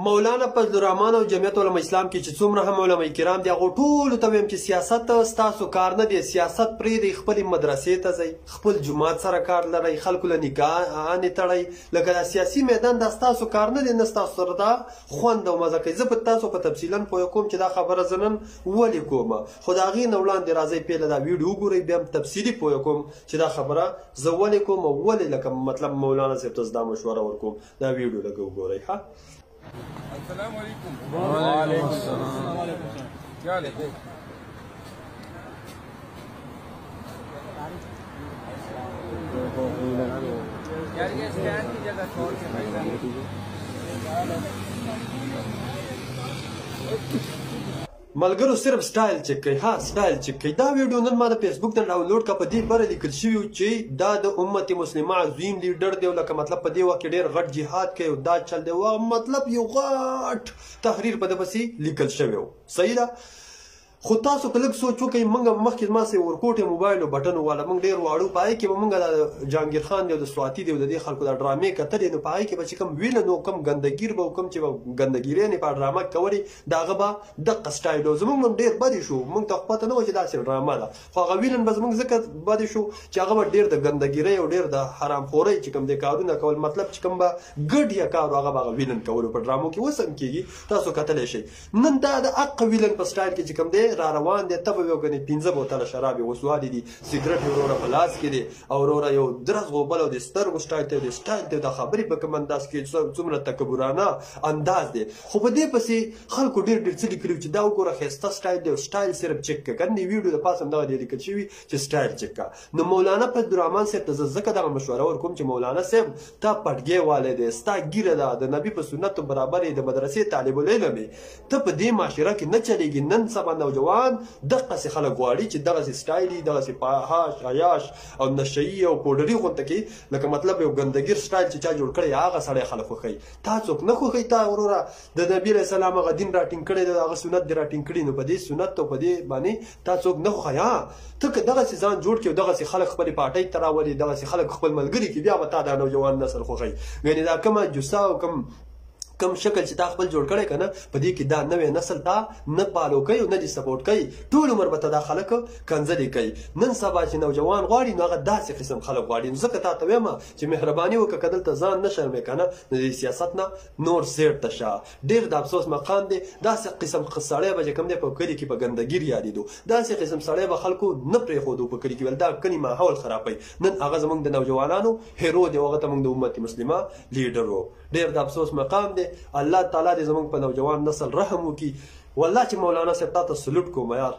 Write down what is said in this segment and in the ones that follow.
مولانا فضل الرحمن او جمعیت علماء اسلام کې چې څومره هم علماء کرام دي هغه ټولو ته وایم چې سیاست ستاسو کار نه دی. سیاست پرېږدئ، خپلې مدرسې ته ځئ، خپل جومات سره کار لرئ، خلکو له نکاحانې تړئ. لکه دا سیاسي میدان دا ستاسو کار نه دی، نه ستاسو سره دا خوند او مزه کوي. زه په تاسو په تفصیلا پوه کوم چې دا خبره زه نن ولې کوم، خو د هغې نه وړاندې راځئ پهله دا ویډیو وګورئ، بیا هم تفصیلي پوه کوم چې دا خبره زه ولې کوم او ولې لکه مطلب مولانا صاحب ته زه دا مشوره ورکوم. دا ویډیو لږ وګورئ. ها السلام علیکم. وعلیکم السلام. کیا حال ہے؟ یار یہ اسٹینڈ کی جگہ چھوڑ کے ملګرو صرف سټایل چک کوي. ها سټایل چک کوي. دا ویډیو نن ما د فیسبوک نه ډاونلوډ کړه. په دې بره لیکل شوي چې دا د امت مسلمه عظیم لیډر دی، لکه مطلب په دې وخت کې ډېر غټ جهاد کوي او دا چل دی، مطلب یو غټ تحریر په ده پسې لیکل شوی و. صحیح ده. خو تاسو که لږ سوچ وکئ، موږ مخکې زما سې ورکوټ موبایل او بټن والا موږ ډېر واړو، په هغې کې به موږ د جهانګیر خان دی او د سواتي دی او د دې خلکو دا ډرامې کتلې، نو په هغې کې به چې کوم ویلن او کوم ګندګیر به او کوم چې به ګندګیرانې په ډرامه کولې د هغه به دقه سټایل و. زموږ هم ډېر بدې شو، موږ ته خو پته نه وه چې داسې ډرامه ده، خو هغه ویلن به زموږ ځکه بدې شو چې هغه به ډېر د ګندګیرۍ او ډېر د حرامخورۍ چې کوم دی کارونه کول، مطلب چې کوم به ګډ یا کار هغه به هغه ویلن کولو په ډرامو کې. اوس هم کېږي، تاسو کتلی شئ. نن دا د حق ویلن په سټایل کې چې کوم دی را روان دی، ته به یو ګنې 15 بوتله شراب یې وسوالي دي، سګرټ یې وروره په لاس کې دی او وروره یو درز غوبل او د سترګو سټایل ته د سټایل ته د خبرې په کوم انداز کې څومره تکبرانه انداز دی. خو په دې پسې خلکو ډېر ډېر څه لیکلي چې دا وګوره ښایسته سټایل دی او سټایل صرف چک کړه. کنه ویډیو د پاسه همدغه دی لیکل شوي چې سټایل چک کړه. نو مولانا فضل الرحمن صاحب ته زه ځکه دغه مشوره ورکوم چې مولانا صاحب تا پټګی والی دی، ستا ګیره ده، د نبي په سنتو برابر یې، د مدرسې طالب العلم یې، ته په دې معاشره کې نه چلېږي. نن سبا نوجوان دقسې خلک غواړي چې دغسې سټایلي، دغسې پاهاش عیاش او نشهیي او پوډري غونته کې لکه مطلب یو ګندګیر سټایل چې چا جوړ کړی هغه سړی خلک خوښوي. تا څوک نه خوښوي. تا وروره د نبي علیه السلام هغه دین راټینګ کړی دی، هغه سنت دې راټینګ کړي، نو په دې سنت او په دې باندې تا څوک نه خوښوي. ها ته که دغسې ځان جوړ کړې او دغسې خلک خپلې پارټۍ ته راولي، دغسې خلک خپل ملګري کړي، بیا به تا دا نوجوان نسل خوښوي. یعنې دا کومه جوسه او کم شکل چې تا خپل جوړ کړی که نه، په دې کې دا نوی نسل تا نه پالو کوي او نه دې سپورټ کوي. ټول عمر به ته دا خلک کنځلې کوي. نن سبا چې نوجوان غواړي نو هغه داسې قسم خلک غواړي. نو ځکه تا ته وایم چې مهرباني وکړه، که دلته ځان نه شرمې که نه، نو د سیاست نه نور سیټ ته شه. ډېر د افسوس مقام دی. داسې قسم سړی به چې کوم دی په کلي کې په ګندګیر یادېدو، داسې قسم سړی به خلکو نه پرېښودو په کلي کې، ول دا کلي ماحول خرابوي. نن هغه زموږ د نوجوانانو هیرو دی، هغه ته موږ د امت مسلمه لیډر و. ډېر د افسوس مقام دی. الله تعالی دې زموږ په نوجوان نسل رحم وکړي. والله چې مولانا صاحب تا ته سلوټ کوم یار،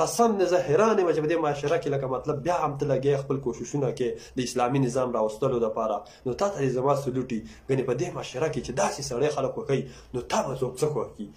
قسم دې زه حیران یم چې په دې معاشره کې لکه مطلب بیا هم ته لګې خپل کوششونه کې د اسلامي نظام راوستلو دپاره، نو تا ته دې زما سلوټ وي. ګنې په دې معاشره کې چې داسې سړی خلک خوښوي، نو تا به څوک څه خوښ کړي.